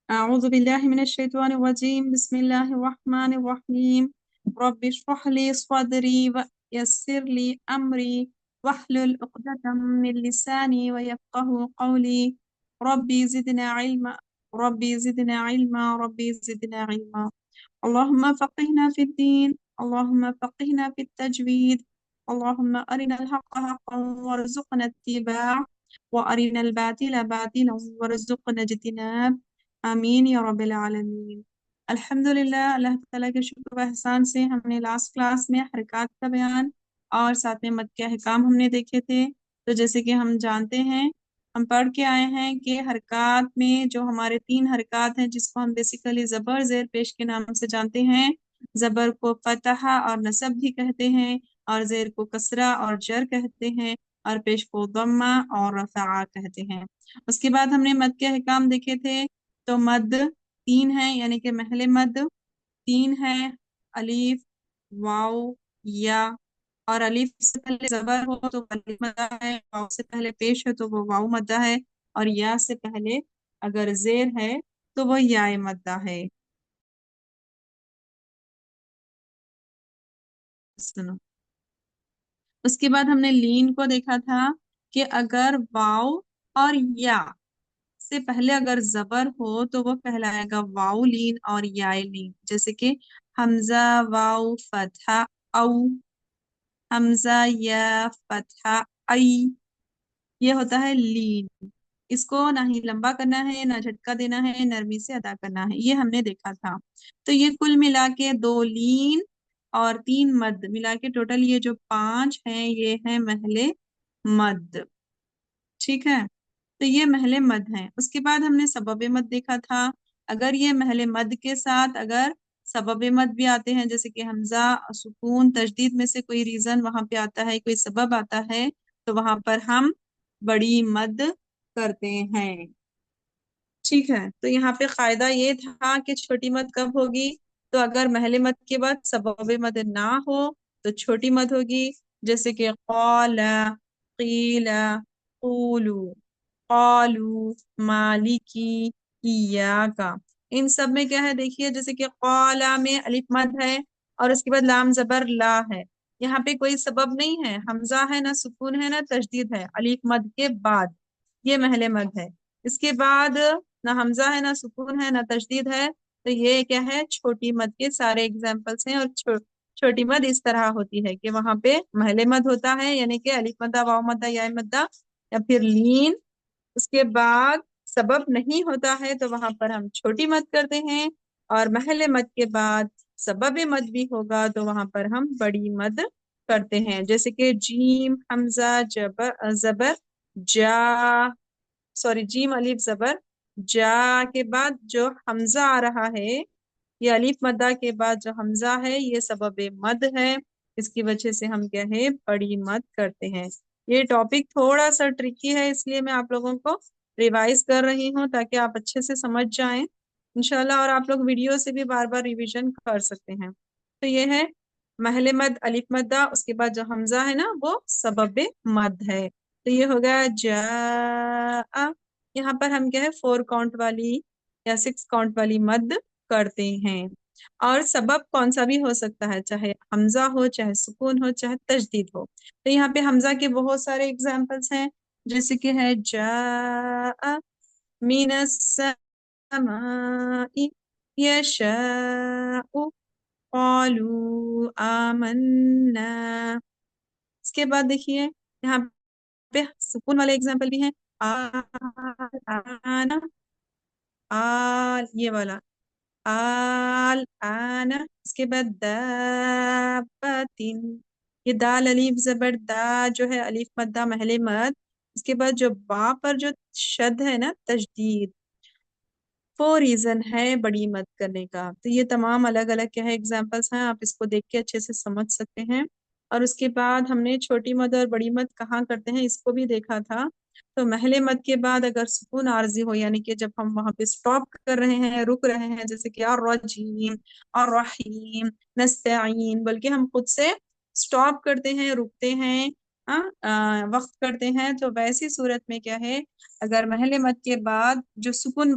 أعوذ بالله من الشيطان الرجيم بسم الله الرحمن الرحيم رب اشرح لي صدري ويسر لي أمري واحلل عقدة من لساني ويفقه قولي ربي زدنا علما ربي زدنا علما ربي زدنا علما اللهم فقهنا في الدين اللهم فقهنا في التجويد اللهم أرنا الحق حقا وارزقنا اتباعه وأرنا الباطل باطلا وارزقنا اجتناب آمین یا رب العالمین۔ الحمدللہ، اللہ تعالیٰ کے شکر و احسان سے ہم نے لاسٹ کلاس میں حرکات کا بیان اور ساتھ میں مد کے احکام ہم نے دیکھے تھے۔ تو جیسے کہ ہم جانتے ہیں، ہم پڑھ کے آئے ہیں کہ حرکات میں جو ہمارے 3 حرکات ہیں جس کو ہم بیسیکلی زبر زیر پیش کے نام سے جانتے ہیں، زبر کو فتح اور نصب بھی کہتے ہیں، اور زیر کو کسرہ اور جر کہتے ہیں، اور پیش کو ضمہ اور رفع کہتے ہیں۔ اس کے بعد ہم نے مد کے احکام دیکھے تھے۔ تو مد 3 ہیں، یعنی کہ محل مد 3 ہے، الف، واو، یا۔ اور الف سے پہلے زبر ہو تو الف مدہ ہے، واو سے پہلے پیش ہے تو وہ واو مدہ ہے، اور یا سے پہلے اگر زیر ہے تو وہ یا مدہ ہے۔ سنو، اس کے بعد ہم نے لین کو دیکھا تھا کہ اگر واو اور یا سے پہلے اگر زبر ہو تو وہ کہلائے گا واو لین اور یا لین، جیسے کہ حمزہ واو فتحہ او، حمزہ یا فتحہ ای، یہ ہوتا ہے لین۔ اس کو نہ ہی لمبا کرنا ہے نہ جھٹکا دینا ہے، نرمی سے ادا کرنا ہے، یہ ہم نے دیکھا تھا۔ تو یہ کل ملا کے 2 لین اور 3 مد ملا کے ٹوٹل یہ جو 5 ہیں یہ ہیں محل مد، ٹھیک ہے؟ تو یہ محل مد ہیں۔ اس کے بعد ہم نے سبب مد دیکھا تھا۔ اگر یہ محل مد کے ساتھ اگر سبب مد بھی آتے ہیں، جیسے کہ حمزہ سکون تشدید میں سے کوئی ریزن وہاں پہ آتا ہے، کوئی سبب آتا ہے، تو وہاں پر ہم بڑی مد کرتے ہیں، ٹھیک ہے؟ تو یہاں پہ قاعدہ یہ تھا کہ چھوٹی مد کب ہوگی؟ تو اگر محل مد کے بعد سبب مد نہ ہو تو چھوٹی مد ہوگی، جیسے کہ قال، قیل، قولو، قالو، مالکی، ایاکا۔ ان سب میں کیا ہے دیکھیے، جیسے کہ قالا میں الف مد ہے اور اس کے بعد لام زبر لا ہے، یہاں پہ کوئی سبب نہیں ہے، حمزہ ہے نہ سکون ہے نہ تشدید ہے، الف مد کے بعد یہ محل مد ہے۔ اس کے بعد نہ حمزہ ہے نہ سکون ہے نہ تشدید ہے، تو یہ کیا ہے، چھوٹی مد کے سارے ایگزامپلس ہیں۔ اور چھوٹی مد اس طرح ہوتی ہے کہ وہاں پہ محل مد ہوتا ہے، یعنی کہ الف مدہ، واو مدہ، یا مدہ، یا پھر لین۔ اس کے بعد سبب نہیں ہوتا ہے تو وہاں پر ہم چھوٹی مد کرتے ہیں، اور محل مد کے بعد سبب مد بھی ہوگا تو وہاں پر ہم بڑی مد کرتے ہیں، جیسے کہ جیم حمزہ زبر جا، سوری جیم الف زبر جا کے بعد جو حمزہ آ رہا ہے، یہ الف مدہ کے بعد جو حمزہ ہے یہ سبب مد ہے، اس کی وجہ سے ہم کیا ہے، بڑی مد کرتے ہیں۔ یہ ٹاپک تھوڑا سا ٹرکی ہے، اس لیے میں آپ لوگوں کو ریوائز کر رہی ہوں تاکہ آپ اچھے سے سمجھ جائیں انشاءاللہ، اور آپ لوگ ویڈیو سے بھی بار بار ریویژن کر سکتے ہیں۔ تو یہ ہے محل مد الف مدہ، اس کے بعد جو حمزہ ہے نا وہ سبب مد ہے۔ تو یہ ہو گیا جاء، یہاں پر ہم کیا ہے 4 کاؤنٹ والی یا 6 کاؤنٹ والی مد کرتے ہیں۔ اور سبب کون سا بھی ہو سکتا ہے، چاہے حمزہ ہو، چاہے سکون ہو، چاہے تشدید ہو۔ تو یہاں پہ حمزہ کے بہت سارے ایگزامپلس ہیں، جیسے کہ ہے جاء من السماء یشاء قالوا آمنا۔ اس کے بعد دیکھیے یہاں پہ سکون والے ایگزامپل بھی ہیں، آنا، یہ والا آل آنا۔ اس کے بعد دابتن، یہ دال الف زبر دا جو ہے الف مدہ محل مد، اس کے بعد جو با پر جو شد ہے نا تشدید، وہ ریزن ہے بڑی مد کرنے کا۔ تو یہ تمام الگ الگ کیا ہے ایگزامپلس ہیں، آپ اس کو دیکھ کے اچھے سے سمجھ سکتے ہیں۔ اور اس کے بعد ہم نے چھوٹی مد اور بڑی مد کہاں کرتے ہیں اس کو بھی دیکھا تھا۔ تو محل مد کے بعد اگر سکون عارضی ہو، یعنی کہ جب ہم وہاں پہ سٹاپ کر رہے ہیں، رک رہے ہیں، جیسے کہ الرجیم، الرحیم، نستعین، بلکہ ہم خود سے سٹاپ کرتے ہیں، رکتے ہیں، وقت کرتے ہیں، تو ویسی صورت میں کیا ہے، اگر محل مد کے بعد جو سکون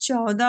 14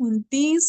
29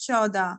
14।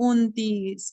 29।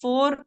4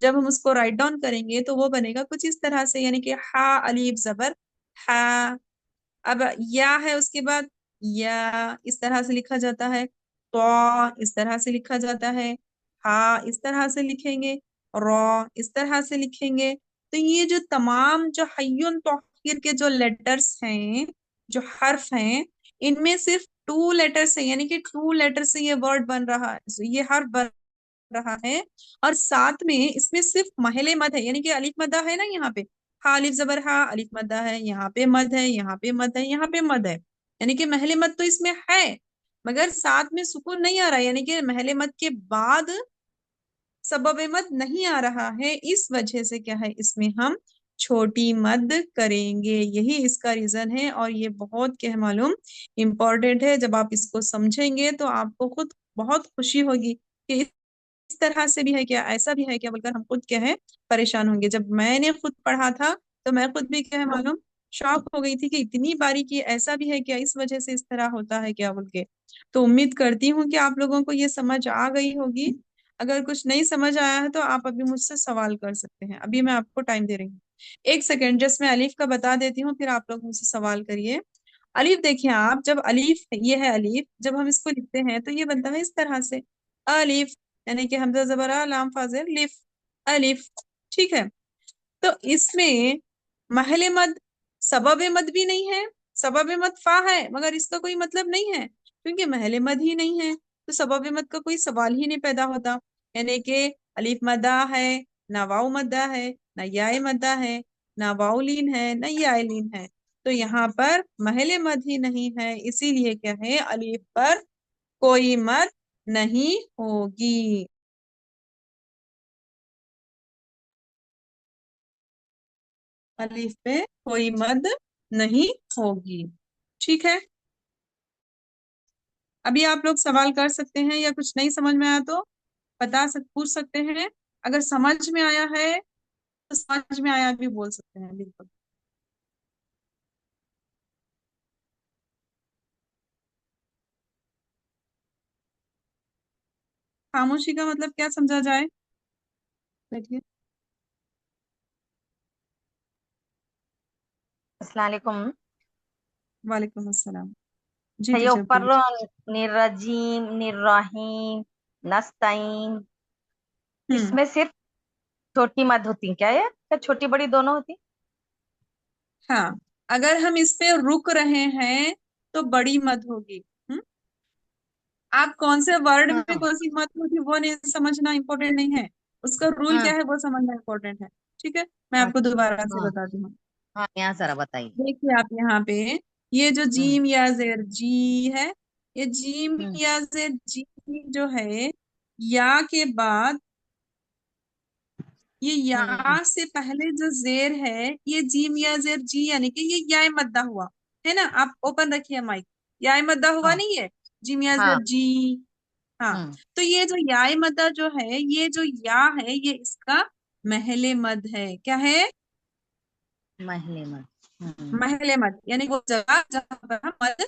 جب ہم اس کو رائٹ ڈاؤن کریں گے تو وہ بنے گا کچھ اس طرح سے، یعنی کہ ہا الف زبر ہا. اب یا ہے اس کے بعد، یا اس طرح سے لکھا جاتا ہے، تو اس طرح سے لکھا جاتا ہے، ہا اس طرح سے لکھیں گے، رو اس طرح سے لکھیں گے. تو یہ جو تمام جو حیون توحیر کے جو لیٹرز ہیں، جو حرف ہیں، ان میں صرف 2 لیٹر سے، یعنی کہ 2 لیٹر سے یہ ورڈ بن رہا ہے، یہ حرف بن رہا ہے. اور ساتھ میں اس میں صرف محل مد ہے، یعنی کہ الف مدہ ہے نا یہاں پہ، ہا الف زبر ہا الف مدہ ہے، یہاں پہ مد ہے، یہاں پہ مد ہے، یہاں پہ مد ہے. یعنی کہ محل مد تو اس میں ہے، مگر ساتھ میں سکون نہیں آ رہا ہے، یعنی کہ محل مد کے بعد سبب مد نہیں آ رہا ہے. اس وجہ سے کیا ہے، اس میں ہم چھوٹی مد کریں گے. یہی اس کا ریزن ہے، اور یہ بہت کیا ہے معلوم امپورٹنٹ ہے. جب آپ اس کو سمجھیں گے تو آپ کو خود بہت خوشی ہوگی کہ اس طرح سے بھی ہے کیا، ایسا بھی ہے کیا بول کر ہم خود کیا ہے پریشان ہوں گے. جب میں نے خود پڑھا تھا تو میں خود بھی کیا ہے معلوم شوق ہو گئی تھی کہ اتنی باریکی ایسا بھی ہے کیا، اس وجہ سے اس طرح ہوتا ہے کیا بول کے. تو امید کرتی ہوں کہ آپ لوگوں کو یہ سمجھ آ گئی ہوگی. اگر کچھ نہیں سمجھ آیا ہے تو آپ ابھی مجھ سے سوال کر سکتے ہیں. ابھی میں آپ کو ٹائم دے رہی ہوں، 1 سیکنڈ. جس میں الف کا بتا دیتی ہوں، پھر آپ لوگ مجھ سے سوال کریے. الف دیکھیں آپ، جب الف یہ ہے الف، جب ہم اس کو لکھتے ہیں تو یہ بنتا ہے اس طرح سے الف، یعنی کہ حمزہ زبر آ لام فاضل لف، الف. ٹھیک ہے، تو اس میں محل مد سبب مد بھی نہیں ہے. سبب مد فا ہے مگر اس کا کوئی مطلب نہیں ہے کیونکہ محل مد ہی نہیں ہے، تو سبب مد کا کوئی سوال ہی نہیں پیدا ہوتا. یعنی کہ الف مدہ ہے، نہ واؤ مدہ ہے، نہ یا مدہ ہے، نہ واؤ لین ہے، نہ یا لین ہے. تو یہاں پر محل مد ہی نہیں ہے، اسی لیے کیا ہے الف پر کوئی مد نہیں ہوگی. الف پہ کوئی مد نہیں ہوگی. ٹھیک ہے، ابھی آپ لوگ سوال کر سکتے ہیں، یا کچھ نہیں سمجھ میں آیا تو پوچھ سکتے ہیں. اگر سمجھ میں آیا ہے تو سمجھ میں آیا بھی بول سکتے ہیں. بالکل. خاموشی کا مطلب کیا سمجھا جائے؟ بیٹھیے. السلام علیکم. وعلیکم السلام. جی یہ ٹیچر اوپر بولیے. نرجیم نررحیم نستعین، اس میں صرف چھوٹی مد ہوتی ہے کیا؟ یہ کیا چھوٹی بڑی دونوں ہوتی؟ ہاں، اگر ہم اس پہ رک رہے ہیں تو بڑی مد ہوگی. آپ کون سے ورڈ ہاں میں کون سی مد ہوگی وہ نہیں سمجھنا امپورٹینٹ نہیں ہے، اس کا رول ہاں کیا ہے وہ سمجھنا امپورٹینٹ ہے. ٹھیک ہے، میں آپ کو دوبارہ سے ہاں بتاتی ہوں. ہاں، یہاں ذرا بتائیے. دیکھیے آپ یہاں پہ یہ جو ہوں جیم یا زیر جی ہے، یہ جیم ہوں یا زیر جی جو ہے، یا کے بعد یہ یا ہوں سے پہلے جو زیر ہے یہ جیم یا زیر جی، یعنی کہ یہ یا مدہ ہوا ہے نا. آپ اوپن رکھیے مائک. یا مدہ ہوا ہاں نہیں ہے، جیم یا ہاں زیر جی. ہاں، ہوں تو یہ جو یا مدہ جو ہے، یہ جو یا ہے یہ اس کا محل مد ہے. کیا ہے؟ محل مد. محل مد، یعنی وہ جگہ جہاں پر ہم مد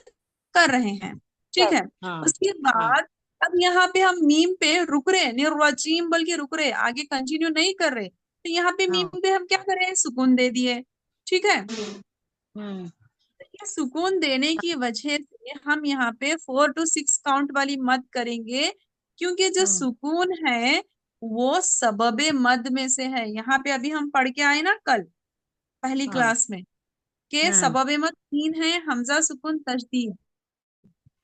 کر رہے ہیں. ٹھیک ہے، ہاں اس کے ہاں بعد اب یہاں پہ ہم میم پہ رک رہے ہیں، نرجیم بلکہ رک رہے، آگے کنٹینیو نہیں کر رہے. تو یہاں پہ ہاں میم پہ ہم کیا کریں، سکون دے دیے. ٹھیک ہے، ہوں تو یہ سکون دینے کی وجہ سے ہم یہاں پہ 4 to 6 کاؤنٹ والی مد کریں گے، کیونکہ جو ہوں سکون ہے وہ سبب مد میں سے ہے. یہاں پہ ابھی ہم پڑھ کے آئے نا کل پہلی ہاں کلاس میں کہ ہوں سبب مد 3 ہے، حمزہ سکون تشدید،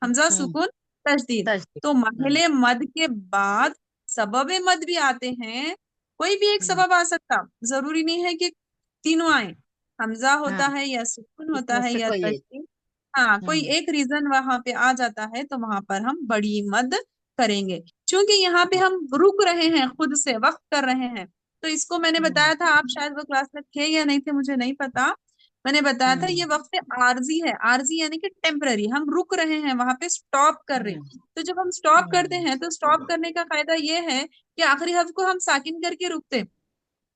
حمزہ ہوں سکون تشدید. تشدید. تو محل مد کے بعد سبب مد بھی آتے ہیں. کوئی بھی ایک ہوں سبب آ سکتا، ضروری نہیں ہے کہ تینوں آئیں. حمزہ ہاں، ہوتا ہے یا سکون اس ہوتا میں ہے سے یا کوئی ایک. تشدید. ہاں، کوئی ہوں ایک ریزن وہاں پہ آ جاتا ہے تو وہاں پر ہم بڑی مد کریں گے. چونکہ یہاں پہ ہم رک رہے ہیں، خود سے وقت کر رہے ہیں. تو اس کو میں نے ہوں بتایا تھا، آپ شاید وہ کلاس میں تھے یا نہیں تھے مجھے نہیں پتا. میں نے بتایا تھا ہوں یہ وقت عارضی ہے. عارضی یعنی کہ ٹیمپرری، ہم رک رہے ہیں وہاں پہ، سٹاپ کر رہے. ہوں تو جب ہم سٹاپ کرتے ہوں ہیں تو سٹاپ کرنے کا فائدہ یہ ہے کہ آخری حرف کو ہم ساکن کر کے رکتے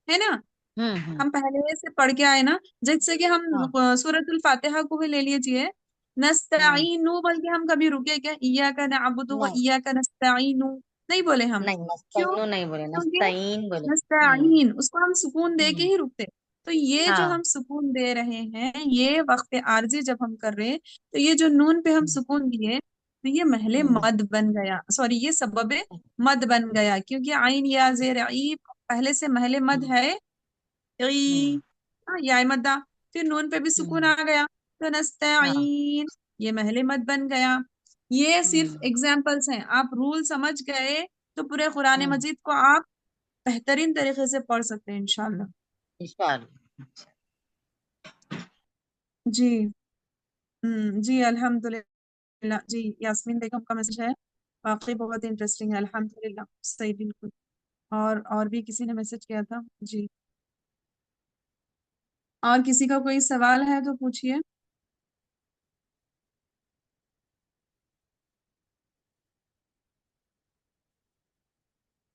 ہے نا. ہوں ہم پہلے سے پڑھ کے آئے نا، جیسے کہ ہم ہاں سورۃ الفاتحہ کو ہی لے لیجئے. ہاں نستعین بلکہ ہم کبھی رکے کیا، ایاک نعبد و نہیں ایاک نستعین. نہیں بولے ہم. نہیں، کیوں؟ نستعین نہیں بولے، کیونکہ نستعین بولے. نستعین اس کو ہم سکون دے کے ہوں، ہی رکتے. تو یہ جو ہاں. ہم سکون دے رہے ہیں یہ وقت عارضی جب ہم کر رہے ہیں تو یہ جو نون پہ ہم ہوں، سکون دیے تو یہ محل ہوں، مد بن گیا، سوری یہ سبب مد بن گیا، کیونکہ عین یا زیر ای پہلے سے محل مد ہوں، ہے ای، ہوں، یا مدہ، پھر نون پہ بھی سکون ہوں، آ گیا تو ہاں. نستعین یہ محل مد بن گیا. یہ صرف ہوں، ایگزامپلس ہیں، آپ رول سمجھ گئے تو پورے قرآن ہوں، مجید کو آپ بہترین طریقے سے پڑھ سکتے ہیں انشاءاللہ. انشاءاللہ. جی. جی الحمدللہ. جی یاسمین بیگم کا میسج ہے، واقعی بہت انٹرسٹنگ ہے، الحمدللہ صحیح بالکل. اور بھی کسی نے میسج کیا تھا. جی اور کسی کا کوئی سوال ہے تو پوچھیے.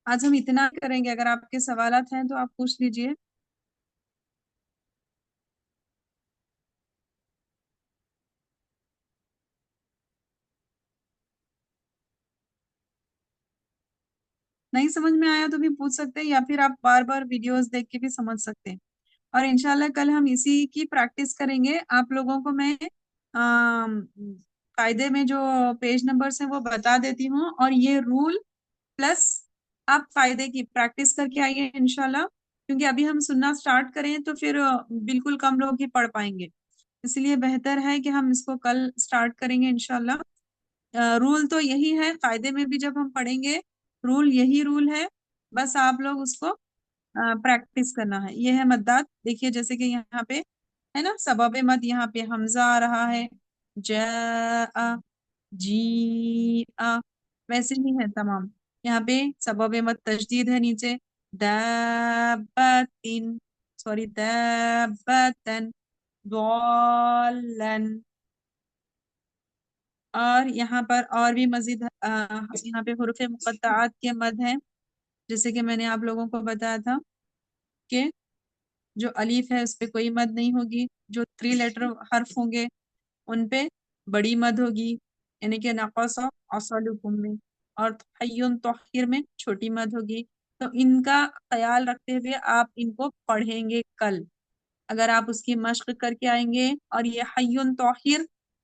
آج ہم اتنا کریں گے، اگر آپ کے سوالات ہیں تو آپ پوچھ لیجئے. نہیں سمجھ میں آیا تو بھی پوچھ سکتے ہیں، یا پھر آپ بار بار ویڈیوز دیکھ کے بھی سمجھ سکتے ہیں. اور انشاءاللہ کل ہم اسی کی پریکٹس کریں گے. آپ لوگوں کو میں قاعدے میں جو پیج نمبرز ہیں وہ بتا دیتی ہوں، اور یہ رول پلس آپ قاعدے کی پریکٹس کر کے آئیے انشاءاللہ، کیونکہ ابھی ہم سننا سٹارٹ کریں تو پھر بالکل کم لوگ ہی پڑھ پائیں گے. اس لیے بہتر ہے کہ ہم اس کو کل سٹارٹ کریں گے انشاءاللہ. رول تو یہی ہے، قاعدے میں بھی جب ہم پڑھیں گے رول یہی رول ہے، بس آپ لوگ اس کو پریکٹس کرنا ہے. یہ ہے مدات، دیکھیے جیسے کہ یہاں پہ ہے نا سبب مد، یہاں پہ حمزہ آ رہا ہے، جاء، جی ویسے ہی ہے تمام. یہاں پہ سبب مد تشدید ہے نیچے، دابتن، سوری دابتن، ضالن. اور یہاں پر اور بھی مزید یہاں پہ حروف مقطعات کے مد ہیں، جیسے کہ میں نے آپ لوگوں کو بتایا تھا کہ جو الف ہے اس پہ کوئی مد نہیں ہوگی، جو 3 لیٹر حرف ہوں گے ان پہ بڑی مد ہوگی، یعنی کہ نقص اصلکم میں، اور حیون توحیر میں چھوٹی مد ہوگی. تو ان کا خیال رکھتے ہوئے آپ ان کو پڑھیں گے کل. اگر آپ اس کی مشق کر کے آئیں گے اور یہ حیون توحیر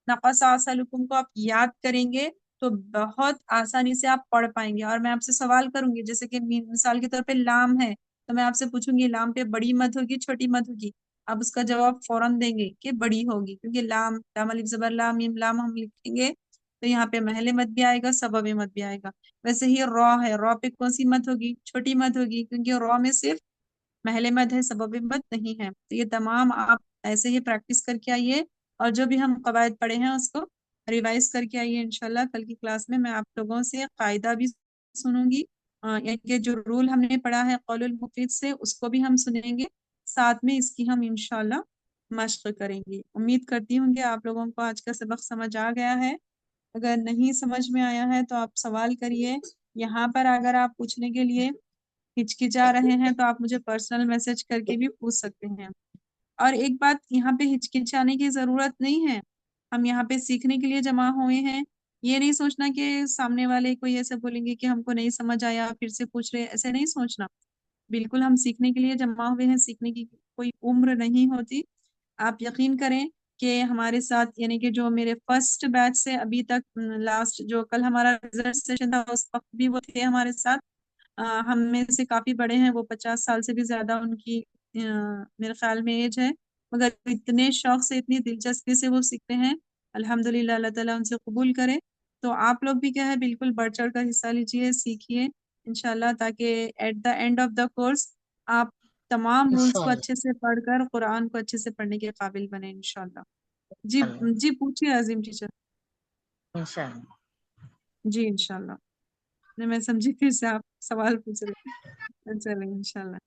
نقص اصلکم کو آپ یاد کریں گے تو بہت آسانی سے آپ پڑھ پائیں گے. اور میں آپ سے سوال کروں گی، جیسے کہ مثال کے طور پہ لام ہے تو میں آپ سے پوچھوں گی لام پہ بڑی مد ہوگی چھوٹی مد ہوگی، آپ اس کا جواب فوراً دیں گے کہ بڑی ہوگی، کیونکہ لام لام الف زبر لام میم لام ہم لکھیں گے تو یہاں پہ محل مد بھی آئے گا، سبب مد بھی آئے گا. ویسے ہی را ہے، را پہ کون سی مد ہوگی؟ چھوٹی مد ہوگی، کیونکہ را میں صرف محل مد ہے، سبب مد نہیں ہے. تو یہ تمام آپ ایسے ہی پریکٹس کر کے آئیے، اور جو بھی ہم قواعد پڑھے ہیں اس کو ریوائز کر کے آئیے انشاءاللہ. کل کی کلاس میں میں آپ لوگوں سے قاعدہ بھی سنوں گی، یعنی کہ جو رول ہم نے پڑھا ہے قول المفید سے اس کو بھی ہم سنیں گے، ساتھ میں اس کی ہم انشاءاللہ مشق کریں گے. امید کرتی ہوں کہ آپ لوگوں کو آج کا سبق سمجھ آ گیا ہے. اگر نہیں سمجھ میں آیا ہے تو آپ سوال کریے. یہاں پر اگر آپ پوچھنے کے لیے ہچکچا رہے ہیں تو آپ مجھے پرسنل میسج کر کے بھی پوچھ سکتے ہیں. اور ایک بات، یہاں پہ ہچکچانے کی ضرورت نہیں ہے، ہم یہاں پہ سیکھنے کے لیے جمع ہوئے ہیں. یہ نہیں سوچنا کہ سامنے والے کوئی ایسے بولیں گے کہ ہم کو نہیں سمجھ آیا پھر سے پوچھ رہے، ایسے نہیں سوچنا. بالکل ہم سیکھنے کے لیے جمع ہوئے ہیں، سیکھنے کی کوئی عمر نہیں ہوتی. آپ یقین کریں کہ ہمارے ساتھ، یعنی کہ جو میرے فرسٹ بیچ سے ابھی تک لاسٹ جو کل ہمارا ریزلٹ سیشن تھا اس وقت بھی وہ تھے ہمارے ساتھ. ہم میں سے کافی بڑے ہیں، وہ 50 سال سے بھی زیادہ ان کی میرے خیال میں ایج ہے، مگر اتنے شوق سے اتنی دلچسپی سے وہ سیکھتے ہیں. الحمدللہ اللہ تعالیٰ ان سے قبول کرے. تو آپ لوگ بھی کیا ہے بالکل بڑھ چڑھ کر حصہ لیجئے، سیکھیے انشاءاللہ، تاکہ at the end of the course آپ تمام رولز کو انشاءاللہ. اچھے سے پڑھ کر قرآن کو اچھے سے پڑھنے کے قابل بنے انشاءاللہ. جی انشاءاللہ. جی پوچھیے عظیم ٹیچر. انشاءاللہ. جی انشاءاللہ. میں سمجھی پھر سے آپ سوال پوچھ رہے. چلیں انشاءاللہ.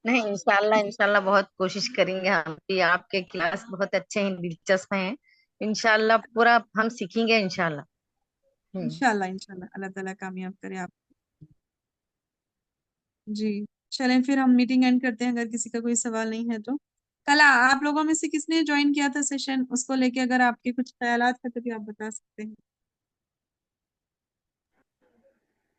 نہیں، انشاءاللہ انشاءاللہ بہت کوشش کریں گے ہم بھی. آپ کے کلاس بہت اچھے ہیں، دلچسپ ہیں. انشاءاللہ پورا ہم سیکھیں گے انشاءاللہ. انشاءاللہ انشاءاللہ اللہ تعالیٰ کامیاب کرے آپ. جی چلیں پھر ہم میٹنگ اینڈ کرتے ہیں، اگر کسی کا کوئی سوال نہیں ہے تو. کل آپ لوگوں میں سے کس نے جوائن کیا تھا سیشن، اس کو لے کے اگر آپ کے کچھ خیالات ہیں تو بھی آپ بتا سکتے ہیں.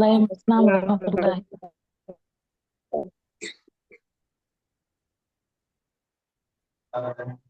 Waalaikumsalam warahmatullahi wabarakatuh.